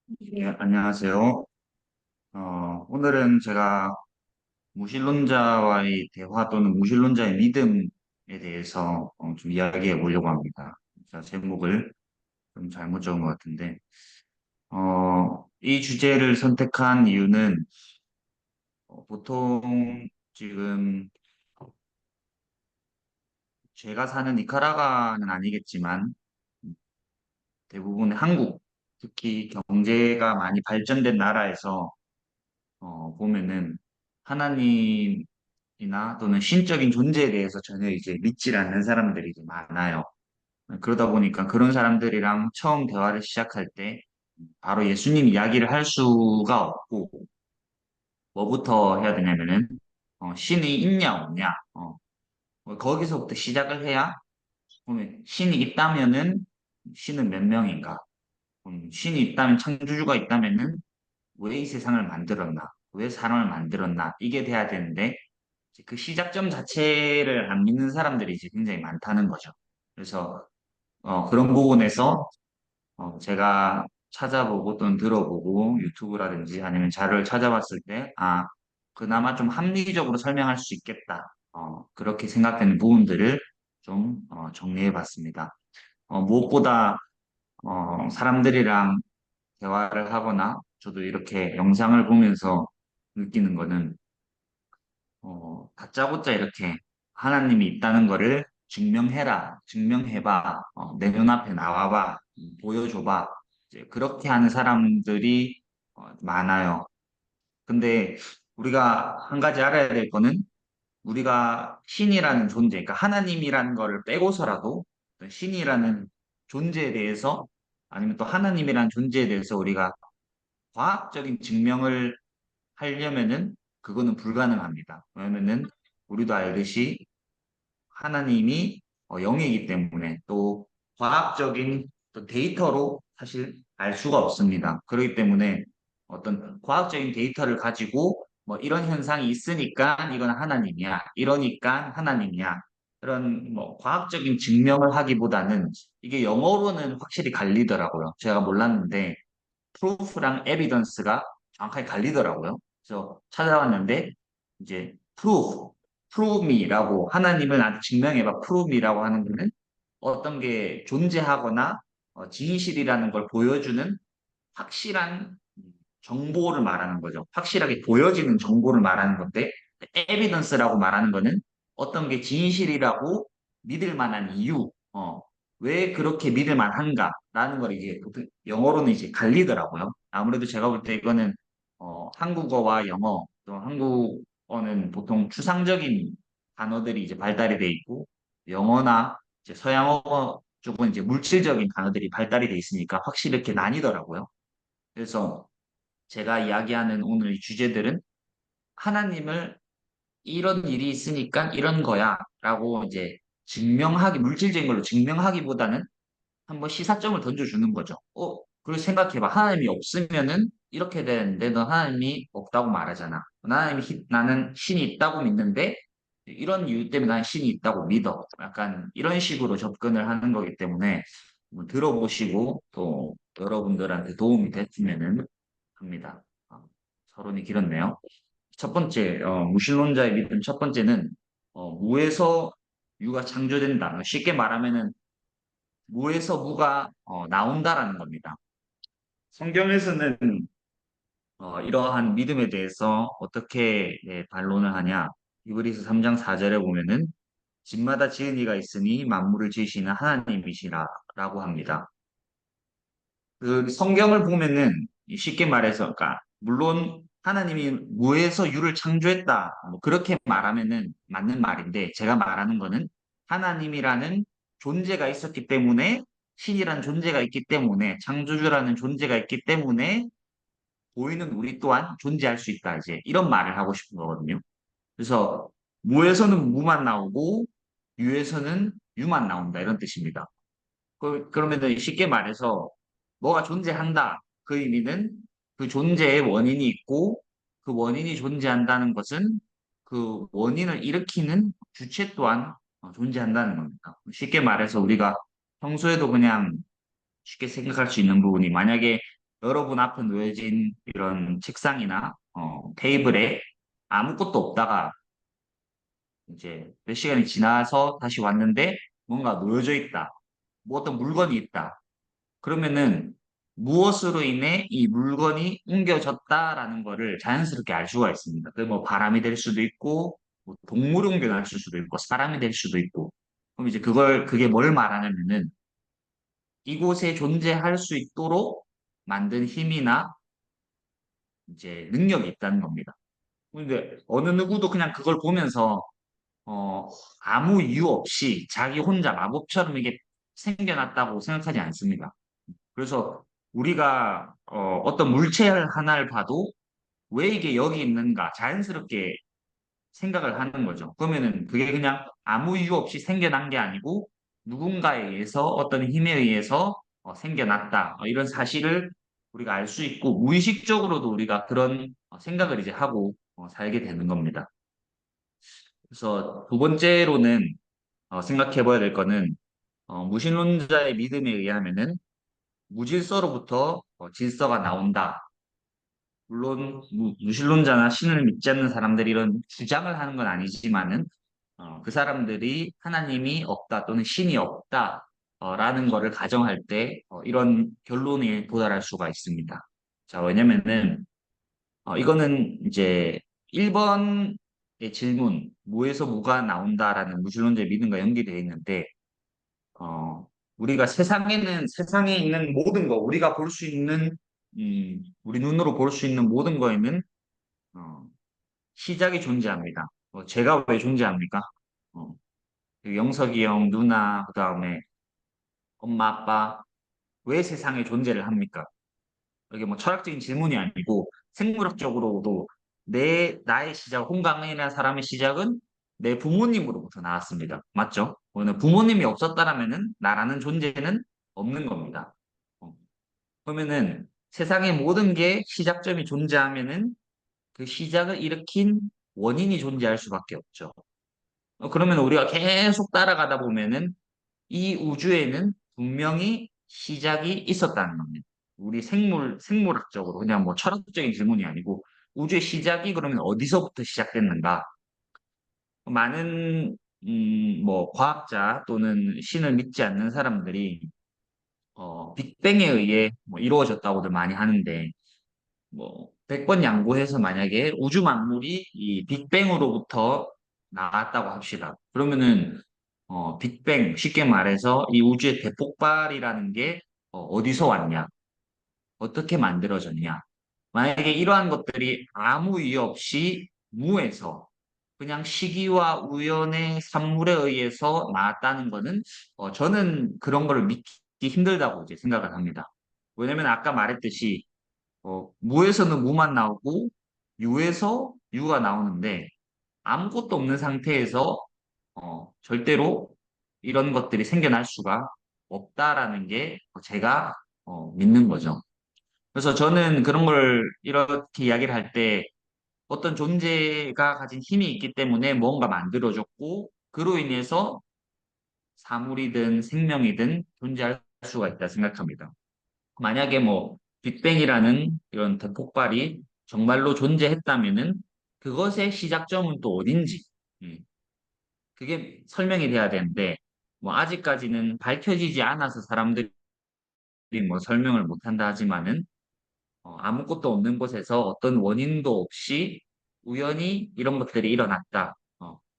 네, 안녕하세요. 오늘은 제가 무신론자와의 대화 또는 무신론자의 믿음에 대해서 좀 이야기해 보려고 합니다. 제가 제목을 좀 잘못 적은 것 같은데, 이 주제를 선택한 이유는 보통 지금 제가 사는 니카라과는 아니겠지만 대부분의 한국, 특히 경제가 많이 발전된 나라에서 보면은 하나님이나 또는 신적인 존재에 대해서 전혀 이제 믿질 않는 사람들이 이제 많아요. 그러다 보니까 그런 사람들이랑 처음 대화를 시작할 때 바로 예수님 이야기를 할 수가 없고 뭐부터 해야 되냐면은 신이 있냐 없냐 거기서부터 시작을 해야 보면 신이 있다면은 신은 몇 명인가? 신이 있다면 창조주가 있다면은 왜 이 세상을 만들었나? 왜 사람을 만들었나? 이게 돼야 되는데 이제 그 시작점 자체를 안 믿는 사람들이 이제 굉장히 많다는 거죠. 그래서 그런 부분에서 제가 찾아보고 또는 들어보고 유튜브라든지 아니면 자료를 찾아봤을 때, 그나마 좀 합리적으로 설명할 수 있겠다. 그렇게 생각되는 부분들을 좀 정리해 봤습니다. 무엇보다 사람들이랑 대화를 하거나 저도 이렇게 영상을 보면서 느끼는 거는 다짜고짜 이렇게 하나님이 있다는 거를 증명해라, 증명해봐, 내 눈앞에 나와봐, 보여줘봐. 이제 그렇게 하는 사람들이 많아요. 근데 우리가 한 가지 알아야 될 거는 우리가 신이라는 존재, 그러니까 하나님이라는 거를 빼고서라도 어떤 신이라는 존재에 대해서 아니면 또 하나님이라는 존재에 대해서 우리가 과학적인 증명을 하려면은 그거는 불가능합니다. 왜냐면은 우리도 알듯이 하나님이 영이기 때문에 또 과학적인 또 데이터로 사실 알 수가 없습니다. 그렇기 때문에 어떤 과학적인 데이터를 가지고 뭐 이런 현상이 있으니까 이건 하나님이야. 이러니까 하나님이야. 그런 뭐 과학적인 증명을 하기보다는 이게 영어로는 확실히 갈리더라고요. 제가 몰랐는데 프루프랑 에비던스가 정확하게 갈리더라고요. 그래서 찾아봤는데 이제 프루미라고 하나님을 나한테 증명해봐 프루미라고 하는 거는 어떤 게 존재하거나 진실이라는 걸 보여주는 확실한 정보를 말하는 거죠. 확실하게 보여지는 정보를 말하는 건데 에비던스라고 말하는 거는 어떤 게 진실이라고 믿을 만한 이유, 왜 그렇게 믿을 만한가라는 걸 이제 보통 영어로는 이제 갈리더라고요. 아무래도 제가 볼 때 이거는 한국어와 영어, 또 한국어는 보통 추상적인 단어들이 이제 발달이 돼 있고 영어나 이제 서양어 쪽은 이제 물질적인 단어들이 발달이 돼 있으니까 확실히 이렇게 나뉘더라고요. 그래서 제가 이야기하는 오늘 이 주제들은 하나님을 이런 일이 있으니까 이런 거야 라고 이제 물질적인 걸로 증명하기보다는 한번 시사점을 던져주는 거죠. 그리고 생각해봐. 하나님이 없으면은 이렇게 되는데 너 하나님이 없다고 말하잖아. 나는 신이 있다고 믿는데 이런 이유 때문에 나는 신이 있다고 믿어. 약간 이런 식으로 접근을 하는 거기 때문에 한번 들어보시고 또 여러분들한테 도움이 됐으면은 합니다. 서론이 길었네요. 첫 번째, 무신론자의 믿음 첫 번째는 무에서 유가 창조된다. 쉽게 말하면은 무에서 무가 나온다라는 겁니다. 성경에서는 이러한 믿음에 대해서 어떻게 반론을 하냐? 히브리서 3장 4절에 보면은 집마다 지은 이가 있으니 만물을 지으시는 하나님이시라라고 합니다. 그 성경을 보면은 쉽게 말해서, 그러니까 물론 하나님이 무에서 유를 창조했다, 뭐 그렇게 말하면은 맞는 말인데 제가 말하는 거는 하나님이라는 존재가 있었기 때문에 신이라는 존재가 있기 때문에 창조주라는 존재가 있기 때문에 보이는 우리 또한 존재할 수 있다 이제 이런 말을 하고 싶은 거거든요. 그래서 무에서는 무만 나오고 유에서는 유만 나온다 이런 뜻입니다. 그러면은 쉽게 말해서 뭐가 존재한다. 그 의미는 그 존재의 원인이 있고 그 원인이 존재한다는 것은 그 원인을 일으키는 주체 또한 존재한다는 겁니다. 쉽게 말해서 우리가 평소에도 그냥 쉽게 생각할 수 있는 부분이 만약에 여러분 앞에 놓여진 이런 책상이나 테이블에 아무것도 없다가 이제 몇 시간이 지나서 다시 왔는데 뭔가 놓여져 있다. 뭐 어떤 물건이 있다. 그러면은 무엇으로 인해 이 물건이 옮겨졌다라는 거를 자연스럽게 알 수가 있습니다. 그 뭐 바람이 될 수도 있고, 뭐 동물이 옮겨날 수도 있고, 사람이 될 수도 있고. 그럼 이제 그게 뭘 말하냐면은 이곳에 존재할 수 있도록 만든 힘이나 이제 능력이 있다는 겁니다. 근데 어느 누구도 그냥 그걸 보면서 어, 아무 이유 없이 자기 혼자 마법처럼 이게 생겨났다고 생각하지 않습니다. 그래서 우리가 어떤 물체를 하나를 봐도 왜 이게 여기 있는가 자연스럽게 생각을 하는 거죠. 그러면은 그게 그냥 아무 이유 없이 생겨난 게 아니고 누군가에 의해서 어떤 힘에 의해서 생겨났다. 이런 사실을 우리가 알 수 있고 무의식적으로도 우리가 그런 생각을 이제 하고 살게 되는 겁니다. 그래서 두 번째로는 생각해 봐야 될 거는 무신론자의 믿음에 의하면은 무질서로부터 질서가 나온다. 물론 무신론자나 신을 믿지 않는 사람들이 이런 주장을 하는 건 아니지만은 그 사람들이 하나님이 없다 또는 신이 없다 라는 거를 가정할 때 이런 결론에 도달할 수가 있습니다. 자, 왜냐면은 이거는 이제 1번의 질문, 무에서 무가 나온다라는 무신론자의 믿음과 연계되어 있는데 어, 우리가 세상에 있는 모든 거, 우리가 볼 수 있는, 우리 눈으로 볼 수 있는 모든 거에는, 어, 시작이 존재합니다. 제가 왜 존재합니까? 어, 그 영석이 형, 누나, 그 다음에 엄마, 아빠, 왜 세상에 존재를 합니까? 이게 뭐 철학적인 질문이 아니고 생물학적으로도 나의 시작, 홍강이라는 사람의 시작은 내 부모님으로부터 나왔습니다. 맞죠? 오늘 부모님이 없었다라면은 나라는 존재는 없는 겁니다. 어, 그러면은 세상의 모든 게 시작점이 존재하면은 그 시작을 일으킨 원인이 존재할 수밖에 없죠. 그러면 우리가 계속 따라가다 보면은 이 우주에는 분명히 시작이 있었다는 겁니다. 우리 생물학적으로 그냥 뭐 철학적인 질문이 아니고 우주의 시작이 그러면 어디서부터 시작됐는가? 많은 뭐 과학자 또는 신을 믿지 않는 사람들이 빅뱅에 의해 뭐 이루어졌다고들 많이 하는데 뭐 100번 양보해서 만약에 우주 만물이 이 빅뱅으로부터 나왔다고 합시다. 그러면은 빅뱅 쉽게 말해서 이 우주의 대폭발이라는 게 어디서 왔냐? 어떻게 만들어졌냐? 만약에 이러한 것들이 아무 이유 없이 무에서 그냥 시기와 우연의 산물에 의해서 나왔다는 거는 저는 그런 걸 믿기 힘들다고 이제 생각을 합니다. 왜냐면 아까 말했듯이 무에서는 무만 나오고 유에서 유가 나오는데 아무것도 없는 상태에서 절대로 이런 것들이 생겨날 수가 없다라는 게 제가 믿는 거죠. 그래서 저는 그런 걸 이렇게 이야기를 할 때 어떤 존재가 가진 힘이 있기 때문에 뭔가 만들어졌고 그로 인해서 사물이든 생명이든 존재할 수가 있다 생각합니다. 만약에 뭐 빅뱅이라는 이런 대폭발이 정말로 존재했다면은 그것의 시작점은 또 어딘지 그게 설명이 돼야 되는데 뭐 아직까지는 밝혀지지 않아서 사람들이 뭐 설명을 못한다 하지만은 아무것도 없는 곳에서 어떤 원인도 없이 우연히 이런 것들이 일어났다.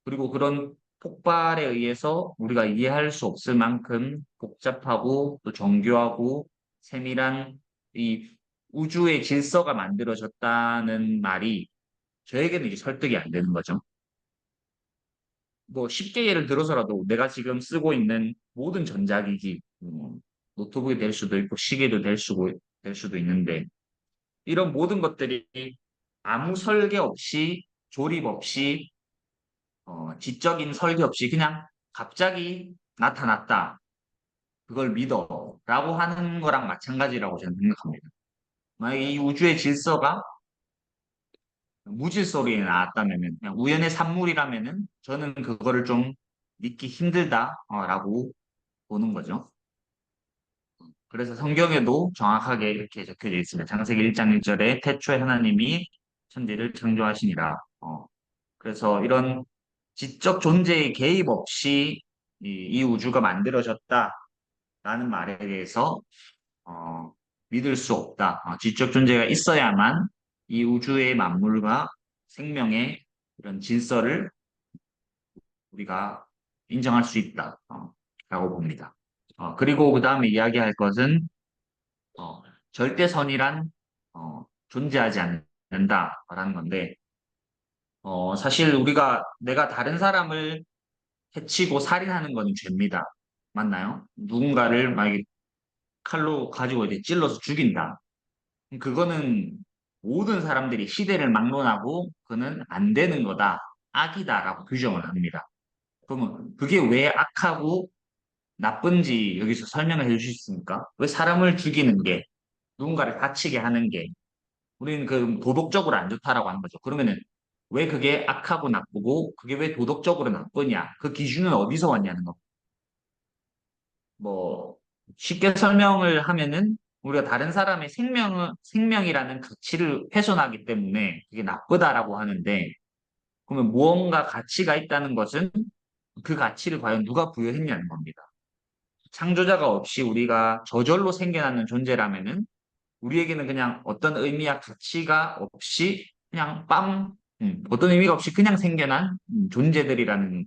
그리고 그런 폭발에 의해서 우리가 이해할 수 없을 만큼 복잡하고 또 정교하고 세밀한 이 우주의 질서가 만들어졌다는 말이 저에게는 이제 설득이 안 되는 거죠. 뭐 쉽게 예를 들어서라도 내가 지금 쓰고 있는 모든 전자기기, 노트북이 될 수도 있고 시계도 될 수도 있는데 이런 모든 것들이 아무 설계 없이 조립 없이 지적인 설계 없이 그냥 갑자기 나타났다. 그걸 믿어. 라고 하는 거랑 마찬가지라고 저는 생각합니다. 만약에 이 우주의 질서가 무질서로 나왔다면은 그냥 우연의 산물이라면은 저는 그거를 좀 믿기 힘들다라고 보는 거죠. 그래서 성경에도 정확하게 이렇게 적혀져 있습니다. 창세기 1장 1절에 태초에 하나님이 천지를 창조하시니라. 그래서 이런 지적 존재의 개입 없이 이 우주가 만들어졌다라는 말에 대해서 어, 믿을 수 없다. 지적 존재가 있어야만 이 우주의 만물과 생명의 이런 질서를 우리가 인정할 수 있다. 라고 봅니다. 그리고 그 다음에 이야기할 것은 절대선이란 존재하지 않는다라는 건데 사실 우리가 내가 다른 사람을 해치고 살인하는 건 죄입니다. 맞나요? 누군가를 만약에 칼로 가지고 이제 찔러서 죽인다. 그거는 모든 사람들이 시대를 막론하고 그는 안 되는 거다. 악이다라고 규정을 합니다. 그러면 그게 왜 악하고 나쁜지 여기서 설명을 해주실 수 있습니까? 왜 사람을 죽이는 게, 누군가를 다치게 하는 게, 우리는 그 도덕적으로 안 좋다라고 하는 거죠. 그러면은 왜 그게 악하고 나쁘고 그게 왜 도덕적으로 나쁘냐? 그 기준은 어디서 왔냐는 거. 뭐 쉽게 설명을 하면은 우리가 다른 사람의 생명이라는 가치를 훼손하기 때문에 그게 나쁘다라고 하는데 그러면 무언가 가치가 있다는 것은 그 가치를 과연 누가 부여했냐는 겁니다. 창조자가 없이 우리가 저절로 생겨나는 존재라면은 우리에게는 그냥 어떤 의미야 가치가 없이 그냥 어떤 의미가 없이 그냥 생겨난 존재들이라는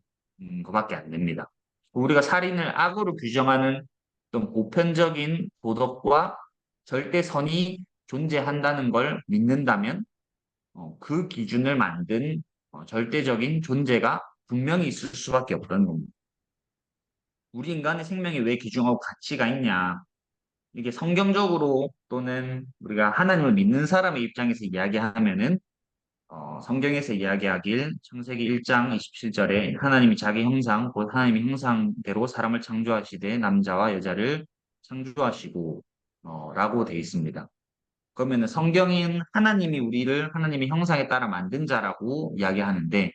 것밖에 안 됩니다. 우리가 살인을 악으로 규정하는 어떤 보편적인 도덕과 절대선이 존재한다는 걸 믿는다면 그 기준을 만든 절대적인 존재가 분명히 있을 수밖에 없다는 겁니다. 우리 인간의 생명이 왜 귀중하고 가치가 있냐? 이게 성경적으로 또는 우리가 하나님을 믿는 사람의 입장에서 이야기하면은 성경에서 이야기하길 창세기 1장 27절에 하나님이 자기 형상 곧 하나님의 형상대로 사람을 창조하시되 남자와 여자를 창조하시고 라고 되어 있습니다. 그러면은 성경인 하나님이 우리를 하나님의 형상에 따라 만든 자라고 이야기하는데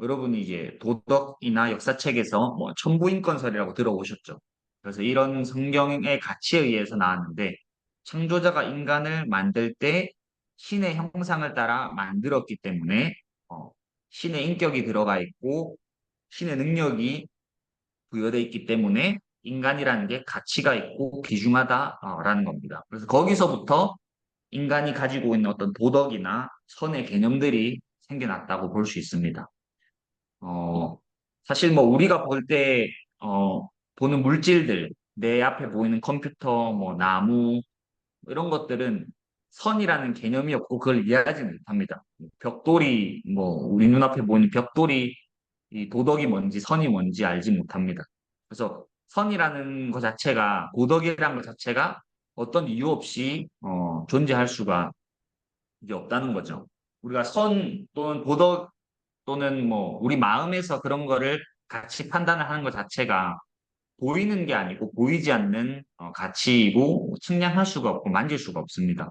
여러분이 이제 도덕이나 역사책에서 뭐 천부인권설이라고 들어오셨죠. 그래서 이런 성경의 가치에 의해서 나왔는데 창조자가 인간을 만들 때 신의 형상을 따라 만들었기 때문에 어, 신의 인격이 들어가 있고 신의 능력이 부여되어 있기 때문에 인간이라는 게 가치가 있고 귀중하다라는 겁니다. 그래서 거기서부터 인간이 가지고 있는 어떤 도덕이나 선의 개념들이 생겨났다고 볼 수 있습니다. 어, 사실 뭐 우리가 볼 때, 보는 물질들, 내 앞에 보이는 컴퓨터, 뭐 나무, 이런 것들은 선이라는 개념이 없고 그걸 이해하지 못합니다. 벽돌이, 뭐 우리 눈앞에 보이는 벽돌이 이 도덕이 뭔지 선이 뭔지 알지 못합니다. 그래서 선이라는 것 자체가, 도덕이라는 것 자체가 어떤 이유 없이 존재할 수가 이제 없다는 거죠. 우리가 선 또는 도덕 또는 뭐 우리 마음에서 그런 거를 가치 판단을 하는 것 자체가 보이는 게 아니고 보이지 않는 가치이고 측량할 수가 없고 만질 수가 없습니다.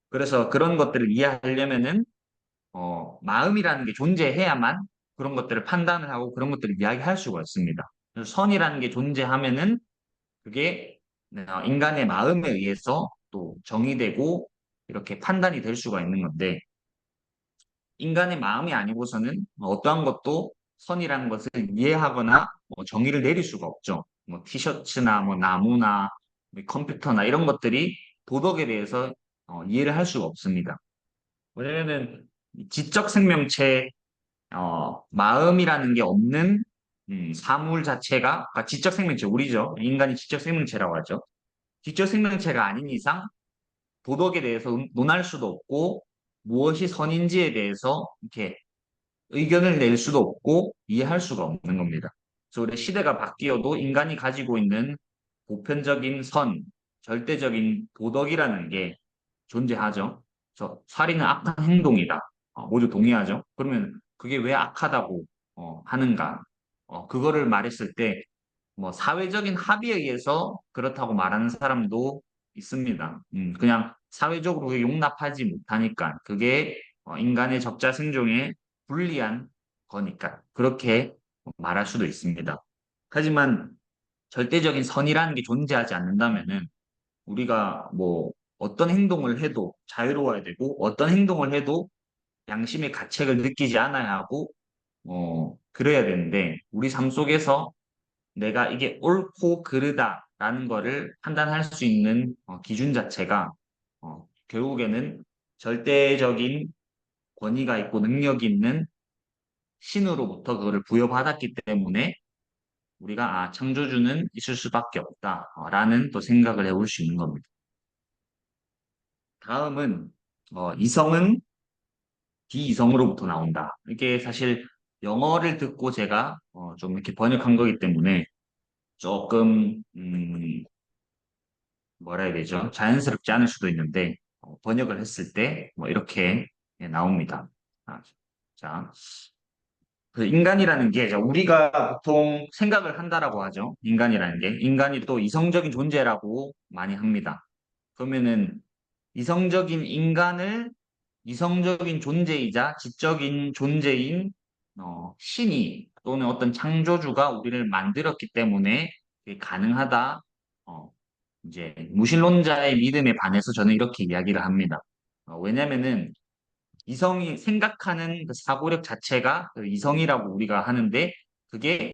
그래서 그런 것들을 이해하려면은 마음이라는 게 존재해야만 그런 것들을 판단을 하고 그런 것들을 이야기할 수가 있습니다. 그래서 선이라는 게 존재하면은 그게 인간의 마음에 의해서 또 정의되고 이렇게 판단이 될 수가 있는 건데 인간의 마음이 아니고서는 뭐 어떠한 것도 선이라는 것을 이해하거나 뭐 정의를 내릴 수가 없죠. 뭐 티셔츠나 뭐 나무나 뭐 컴퓨터나 이런 것들이 도덕에 대해서 이해를 할 수가 없습니다. 왜냐면은 이 지적 생명체, 마음이라는 게 없는 사물 자체가, 그러니까 지적 생명체, 우리죠. 인간이 지적 생명체라고 하죠. 지적 생명체가 아닌 이상 도덕에 대해서 논할 수도 없고 무엇이 선인지에 대해서 이렇게 의견을 낼 수도 없고 이해할 수가 없는 겁니다. 그래서 우리 시대가 바뀌어도 인간이 가지고 있는 보편적인 선, 절대적인 도덕이라는 게 존재하죠. 그래서 살인은 악한 행동이다. 모두 동의하죠. 그러면 그게 왜 악하다고 하는가? 그거를 말했을 때 뭐 사회적인 합의에 의해서 그렇다고 말하는 사람도 있습니다. 그냥 사회적으로 그게 용납하지 못하니까 그게 인간의 적자 생존에 불리한 거니까 그렇게 말할 수도 있습니다. 하지만 절대적인 선이라는 게 존재하지 않는다면은 우리가 뭐 어떤 행동을 해도 자유로워야 되고 어떤 행동을 해도 양심의 가책을 느끼지 않아야 하고 그래야 되는데 우리 삶 속에서 내가 이게 옳고 그르다라는 거를 판단할 수 있는 기준 자체가 결국에는 절대적인 권위가 있고 능력이 있는 신으로부터 그거를 부여받았기 때문에 우리가 창조주는 있을 수밖에 없다라는 또 생각을 해볼 수 있는 겁니다. 다음은 이성은 비이성으로부터 나온다. 이게 사실 영어를 듣고 제가 좀 이렇게 번역한 거기 때문에 조금 뭐라 해야 되죠? 자연스럽지 않을 수도 있는데 번역을 했을 때 뭐 이렇게 나옵니다. 아, 자, 그 인간이라는 게 우리가 보통 생각을 한다라고 하죠. 인간이라는 게 인간이 또 이성적인 존재라고 많이 합니다. 그러면은 이성적인 인간을 이성적인 존재이자 지적인 존재인 신이 또는 어떤 창조주가 우리를 만들었기 때문에 그게 가능하다. 어, 이제 무신론자의 믿음에 반해서 저는 이렇게 이야기를 합니다. 왜냐면은 이성이 생각하는 그 사고력 자체가 그 이성이라고 우리가 하는데 그게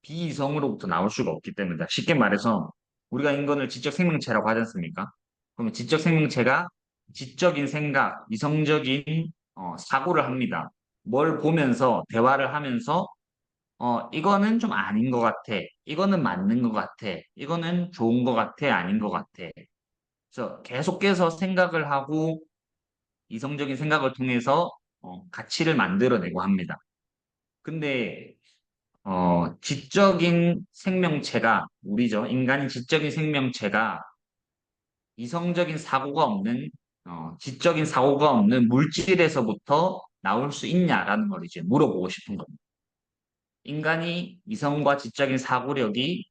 비이성으로부터 나올 수가 없기 때문이다. 쉽게 말해서 우리가 인간을 지적 생명체라고 하지 않습니까? 그러면 지적 생명체가 지적인 생각, 이성적인 사고를 합니다. 뭘 보면서 대화를 하면서 이거는 좀 아닌 것 같아. 이거는 맞는 것 같아. 이거는 좋은 것 같아. 아닌 것 같아. 그래서 계속해서 생각을 하고 이성적인 생각을 통해서 가치를 만들어내고 합니다. 근데 지적인 생명체가 우리죠. 인간인 지적인 생명체가 이성적인 사고가 없는 지적인 사고가 없는 물질에서부터 나올 수 있냐라는 걸 이제 물어보고 싶은 겁니다. 인간이 이성과 지적인 사고력이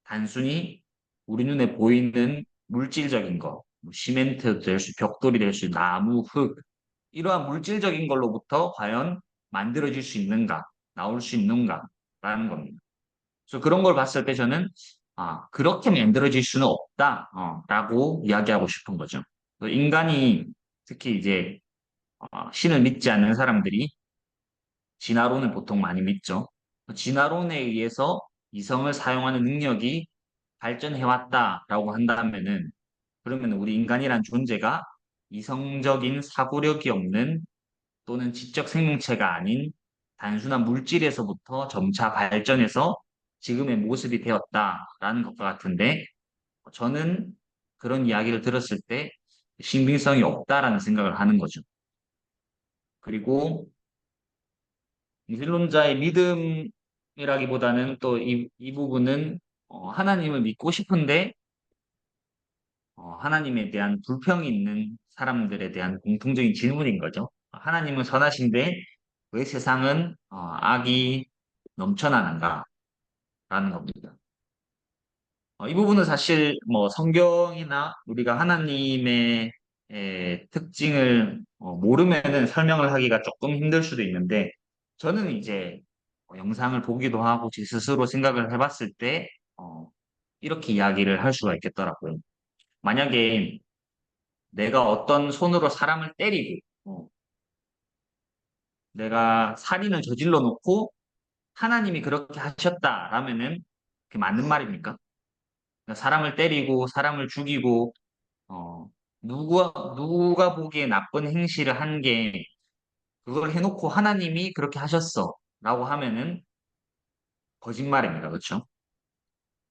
단순히 우리 눈에 보이는 물질적인 거, 뭐 시멘트 될 수, 벽돌이 될 수, 나무, 흙, 이러한 물질적인 걸로부터 과연 만들어질 수 있는가, 나올 수 있는가라는 겁니다. 그래서 그런 걸 봤을 때 저는 그렇게 만들어질 수는 없다, 라고 이야기하고 싶은 거죠. 인간이 특히 이제 신을 믿지 않는 사람들이 진화론을 보통 많이 믿죠. 진화론에 의해서 이성을 사용하는 능력이 발전해왔다라고 한다면은 그러면 우리 인간이란 존재가 이성적인 사고력이 없는 또는 지적 생명체가 아닌 단순한 물질에서부터 점차 발전해서 지금의 모습이 되었다라는 것과 같은데 저는 그런 이야기를 들었을 때 신빙성이 없다라는 생각을 하는 거죠. 그리고 무신론자의 믿음이라기보다는 또 이 부분은 하나님을 믿고 싶은데 하나님에 대한 불평이 있는 사람들에 대한 공통적인 질문인 거죠. 하나님은 선하신데 왜 세상은 악이 넘쳐나는가라는 겁니다. 이 부분은 사실 뭐 성경이나 우리가 하나님의 특징을 모르면은 설명을 하기가 조금 힘들 수도 있는데 저는 이제 영상을 보기도 하고 제 스스로 생각을 해봤을 때 이렇게 이야기를 할 수가 있겠더라고요. 만약에 내가 어떤 손으로 사람을 때리고 내가 살인을 저질러 놓고 하나님이 그렇게 하셨다라면은 그게 맞는 말입니까? 그러니까 사람을 때리고 사람을 죽이고 누가 보기에 나쁜 행실을 한 게 그걸 해놓고 하나님이 그렇게 하셨어라고 하면은 거짓말입니다. 그렇죠?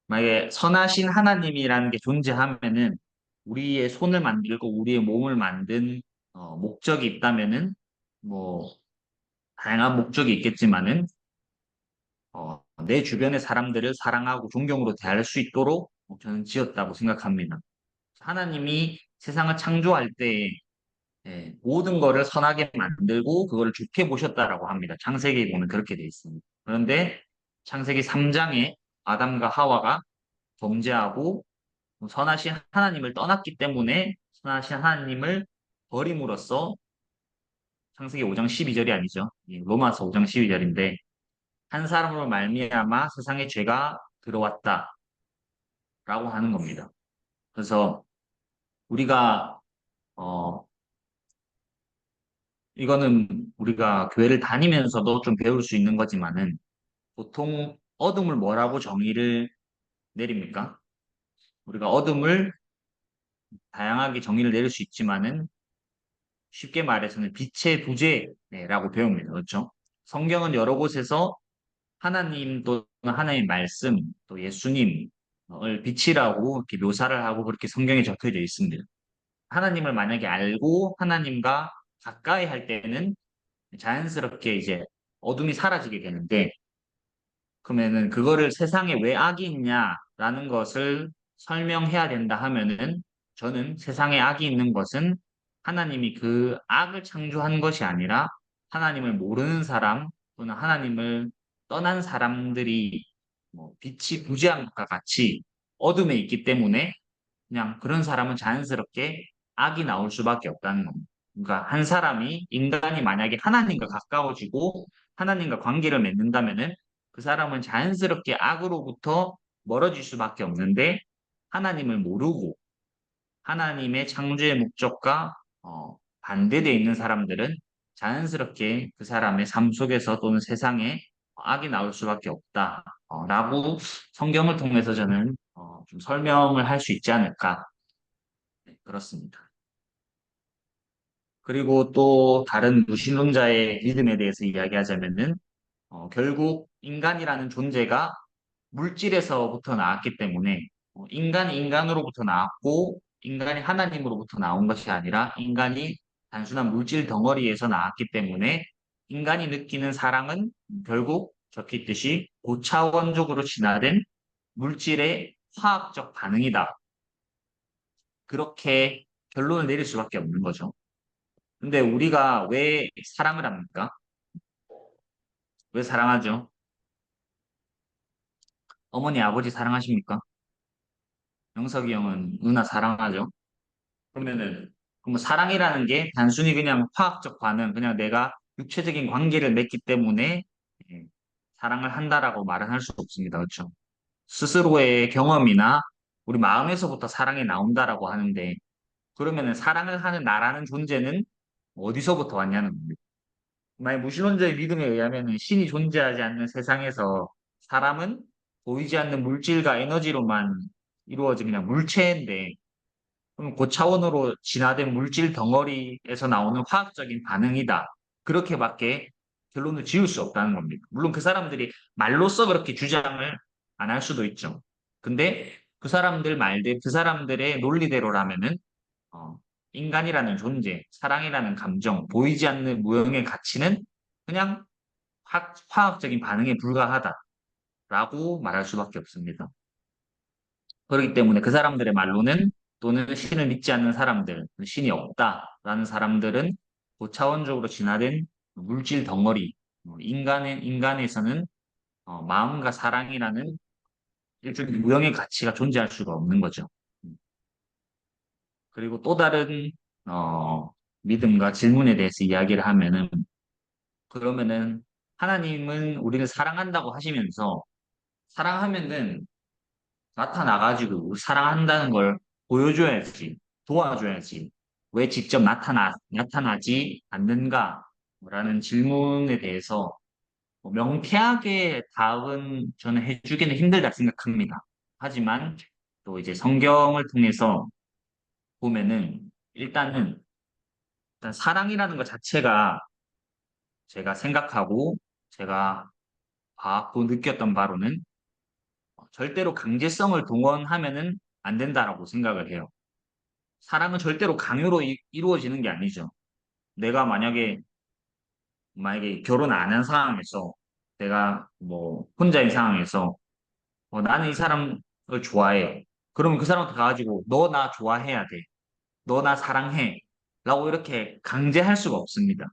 만약에 선하신 하나님이라는 게 존재하면은 우리의 손을 만들고 우리의 몸을 만든 목적이 있다면은 뭐 다양한 목적이 있겠지만은 내 주변의 사람들을 사랑하고 존경으로 대할 수 있도록 저는 지었다고 생각합니다. 하나님이 세상을 창조할 때 모든 거를 선하게 만들고 그거를 좋게 보셨다라고 합니다. 창세기에 보면 그렇게 되어 있습니다. 그런데 창세기 3장에 아담과 하와가 범죄하고 선하신 하나님을 떠났기 때문에 선하신 하나님을 버림으로써 창세기 5장 12절이 아니죠. 로마서 5장 12절인데 한 사람으로 말미암아 세상의 죄가 들어왔다라고 하는 겁니다. 그래서 우리가 어 이거는 우리가 교회를 다니면서도 좀 배울 수 있는 거지만은 보통 어둠을 뭐라고 정의를 내립니까? 우리가 어둠을 다양하게 정의를 내릴 수 있지만은 쉽게 말해서는 빛의 부재라고 배웁니다. 그렇죠? 성경은 여러 곳에서 하나님 또는 하나님의 말씀 또 예수님을 빛이라고 이렇게 묘사를 하고 그렇게 성경에 적혀져 있습니다. 하나님을 만약에 알고 하나님과 가까이 할 때는 자연스럽게 이제 어둠이 사라지게 되는데 그러면은 그거를 세상에 왜 악이 있냐라는 것을 설명해야 된다 하면은 저는 세상에 악이 있는 것은 하나님이 그 악을 창조한 것이 아니라 하나님을 모르는 사람 또는 하나님을 떠난 사람들이 뭐 빛이 부재한 것과 같이 어둠에 있기 때문에 그냥 그런 사람은 자연스럽게 악이 나올 수밖에 없다는 겁니다. 그러니까 한 사람이 인간이 만약에 하나님과 가까워지고 하나님과 관계를 맺는다면은 그 사람은 자연스럽게 악으로부터 멀어질 수밖에 없는데 하나님을 모르고 하나님의 창조의 목적과 반대되어 있는 사람들은 자연스럽게 그 사람의 삶 속에서 또는 세상에 악이 나올 수밖에 없다라고 성경을 통해서 저는 좀 설명을 할 수 있지 않을까. 네, 그렇습니다. 그리고 또 다른 무신론자의 믿음에 대해서 이야기하자면은 결국 인간이라는 존재가 물질에서부터 나왔기 때문에 인간이 인간으로부터 나왔고 인간이 하나님으로부터 나온 것이 아니라 인간이 단순한 물질 덩어리에서 나왔기 때문에 인간이 느끼는 사랑은 결국 적힌 듯이 고차원적으로 진화된 물질의 화학적 반응이다. 그렇게 결론을 내릴 수밖에 없는 거죠. 근데 우리가 왜 사랑을 합니까? 왜 사랑하죠? 어머니, 아버지 사랑하십니까? 영석이 형은 누나 사랑하죠? 그러면은 그럼 사랑이라는 게 단순히 그냥 화학적 반응, 그냥 내가 육체적인 관계를 맺기 때문에 예, 사랑을 한다라고 말은 할 수 없습니다. 그렇죠? 스스로의 경험이나 우리 마음에서부터 사랑이 나온다라고 하는데 그러면은 사랑을 하는 나라는 존재는 어디서부터 왔냐는 겁니다. 만약 무신론자의 믿음에 의하면 신이 존재하지 않는 세상에서 사람은 보이지 않는 물질과 에너지로만 이루어진 그냥 물체인데 그럼 고차원으로 진화된 물질 덩어리에서 나오는 화학적인 반응이다. 그렇게밖에 결론을 지을 수 없다는 겁니다. 물론 그 사람들이 말로써 그렇게 주장을 안 할 수도 있죠. 근데 그 사람들 말대, 그 사람들의 논리대로라면은 어, 인간이라는 존재, 사랑이라는 감정, 보이지 않는 무형의 가치는 그냥 화학적인 반응에 불과하다라고 말할 수밖에 없습니다. 그렇기 때문에 그 사람들의 말로는 또는 신을 믿지 않는 사람들, 신이 없다라는 사람들은 고차원적으로 진화된 물질 덩어리, 인간에서는 마음과 사랑이라는 일종의 무형의 가치가 존재할 수가 없는 거죠. 그리고 또 다른 어, 믿음과 질문에 대해서 이야기를 하면은 그러면은 하나님은 우리를 사랑한다고 하시면서 사랑하면은 나타나가지고 사랑한다는 걸 보여줘야지, 도와줘야지. 왜 직접 나타나지 않는가라는 질문에 대해서 명쾌하게 답은 저는 해주기는 힘들다 생각합니다. 하지만 또 이제 성경을 통해서 보면은 일단은 일단 사랑이라는 것 자체가 제가 생각하고 제가 봤고 느꼈던 바로는 절대로 강제성을 동원하면은 안 된다라고 생각을 해요. 사랑은 절대로 강요로 이루어지는 게 아니죠. 내가 만약에 결혼 안 한 상황에서 내가 뭐 혼자인 상황에서 나는 이 사람을 좋아해. 그러면 그 사람한테 가가지고 너 나 좋아해야 돼. 너 나 사랑해. 라고 이렇게 강제할 수가 없습니다.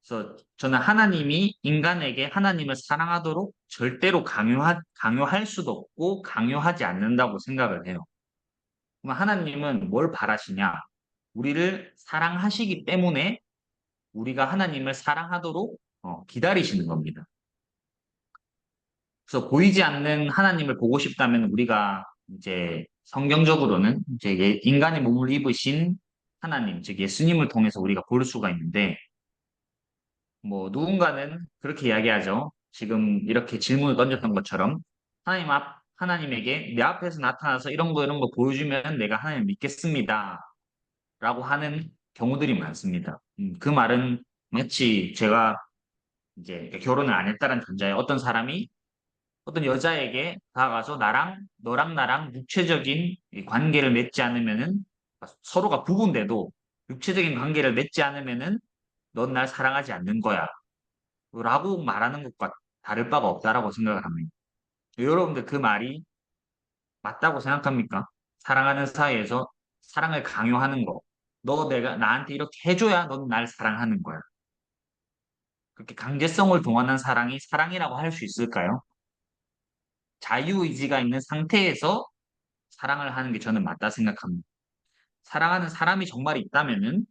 그래서 저는 하나님이 인간에게 하나님을 사랑하도록 절대로 강요할 수도 없고 강요하지 않는다고 생각을 해요. 그럼 하나님은 뭘 바라시냐? 우리를 사랑하시기 때문에 우리가 하나님을 사랑하도록 기다리시는 겁니다. 그래서 보이지 않는 하나님을 보고 싶다면 우리가 이제 성경적으로는 이제 인간의 몸을 입으신 하나님, 즉 예수님을 통해서 우리가 볼 수가 있는데 뭐 누군가는 그렇게 이야기하죠. 지금 이렇게 질문을 던졌던 것처럼 하나님에게 내 앞에서 나타나서 이런 거 보여주면 내가 하나님 믿겠습니다. 라고 하는 경우들이 많습니다. 그 말은 마치 제가 이제 결혼을 안 했다는 전자에 어떤 사람이 어떤 여자에게 다가가서 너랑 나랑 육체적인 이 관계를 맺지 않으면은 서로가 부부인데도 육체적인 관계를 맺지 않으면은 넌 날 사랑하지 않는 거야. 라고 말하는 것과 다를 바가 없다라고 생각을 합니다. 여러분들 그 말이 맞다고 생각합니까? 사랑하는 사이에서 사랑을 강요하는 거. 너 내가 나한테 이렇게 해줘야 넌 날 사랑하는 거야. 그렇게 강제성을 동원한 사랑이 사랑이라고 할 수 있을까요? 자유의지가 있는 상태에서 사랑을 하는 게 저는 맞다 생각합니다. 사랑하는 사람이 정말 있다면은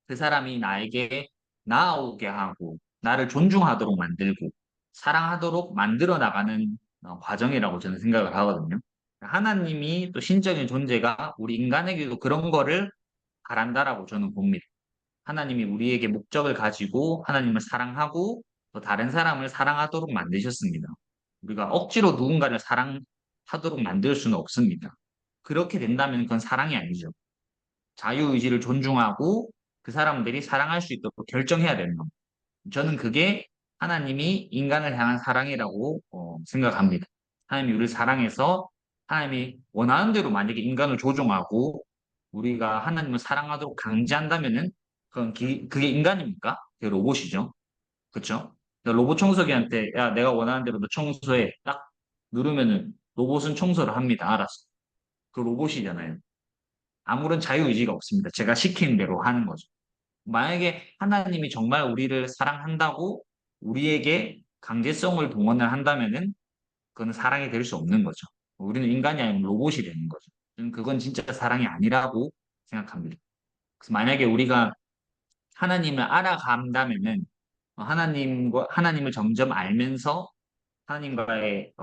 그 사람이 나에게 나아오게 하고 나를 존중하도록 만들고 사랑하도록 만들어 나가는 과정이라고 저는 생각을 하거든요. 하나님이 또 신적인 존재가 우리 인간에게도 그런 거를 바란다라고 저는 봅니다. 하나님이 우리에게 목적을 가지고 하나님을 사랑하고 또 다른 사람을 사랑하도록 만드셨습니다. 우리가 억지로 누군가를 사랑하도록 만들 수는 없습니다. 그렇게 된다면 그건 사랑이 아니죠. 자유의지를 존중하고 그 사람들이 사랑할 수 있도록 결정해야 되는 겁니다. 저는 그게 하나님이 인간을 향한 사랑이라고 생각합니다. 하나님이 우리를 사랑해서 하나님이 원하는 대로 만약에 인간을 조종하고 우리가 하나님을 사랑하도록 강제한다면은 그게 인간입니까? 그게 로봇이죠. 그렇죠? 로봇 청소기한테 야 내가 원하는 대로 너 청소해 딱 누르면은 로봇은 청소를 합니다. 알았어. 그 로봇이잖아요. 아무런 자유의지가 없습니다. 제가 시키는 대로 하는 거죠. 만약에 하나님이 정말 우리를 사랑한다고 우리에게 강제성을 동원을 한다면은 그건 사랑이 될 수 없는 거죠. 우리는 인간이 아니면 로봇이 되는 거죠. 저는 그건 진짜 사랑이 아니라고 생각합니다. 그래서 만약에 우리가 하나님을 알아간다면은 하나님을 점점 알면서 하나님과의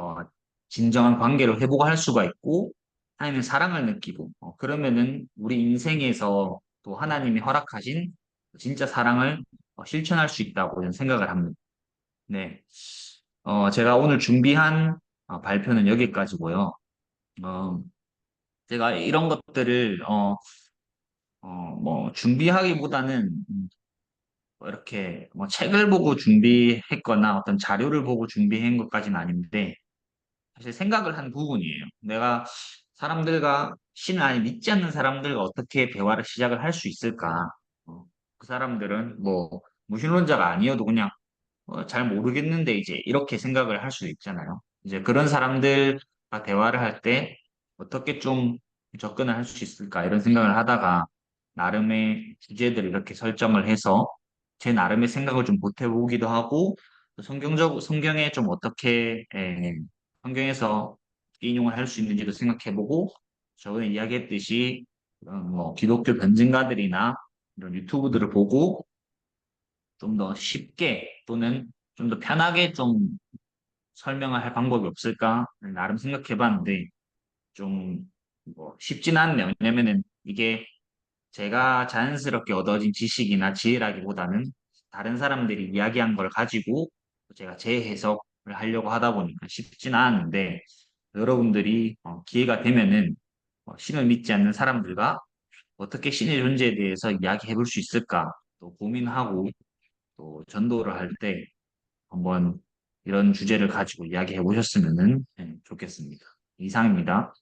진정한 관계를 회복할 수가 있고 하나님의 사랑을 느끼고 그러면은 우리 인생에서 또 하나님이 허락하신 진짜 사랑을 실천할 수 있다고 저는 생각을 합니다. 네. 제가 오늘 준비한 발표는 여기까지고요. 어, 제가 이런 것들을 뭐 준비하기보다는 뭐 이렇게 뭐 책을 보고 준비했거나 어떤 자료를 보고 준비한 것까지는 아닌데 사실 생각을 한 부분이에요. 내가 사람들과 신을 아예 믿지 않는 사람들과 어떻게 대화를 시작을 할 수 있을까? 그 사람들은 뭐 무신론자가 아니어도 그냥 잘 모르겠는데 이제 이렇게 생각을 할 수도 있잖아요. 이제 그런 사람들과 대화를 할 때 어떻게 좀 접근을 할 수 있을까 이런 생각을 하다가 나름의 주제들을 이렇게 설정을 해서 제 나름의 생각을 좀 보태보기도 하고 또 성경에 좀 어떻게 성경에서 인용을 할 수 있는지도 생각해보고 저번에 이야기했듯이 그런 뭐 기독교 변증가들이나 이런 유튜브들을 보고 좀 더 쉽게 또는 좀 더 편하게 좀 설명을 할 방법이 없을까 나름 생각해봤는데 좀뭐 쉽진 않네요. 왜냐면은 이게 제가 자연스럽게 얻어진 지식이나 지혜라기보다는 다른 사람들이 이야기한 걸 가지고 제가 재해석을 하려고 하다 보니까 쉽진 않았는데 여러분들이 기회가 되면은 신을 믿지 않는 사람들과 어떻게 신의 존재에 대해서 이야기해 볼 수 있을까 또 고민하고 또 전도를 할 때 한번 이런 주제를 가지고 이야기해 보셨으면 좋겠습니다. 이상입니다.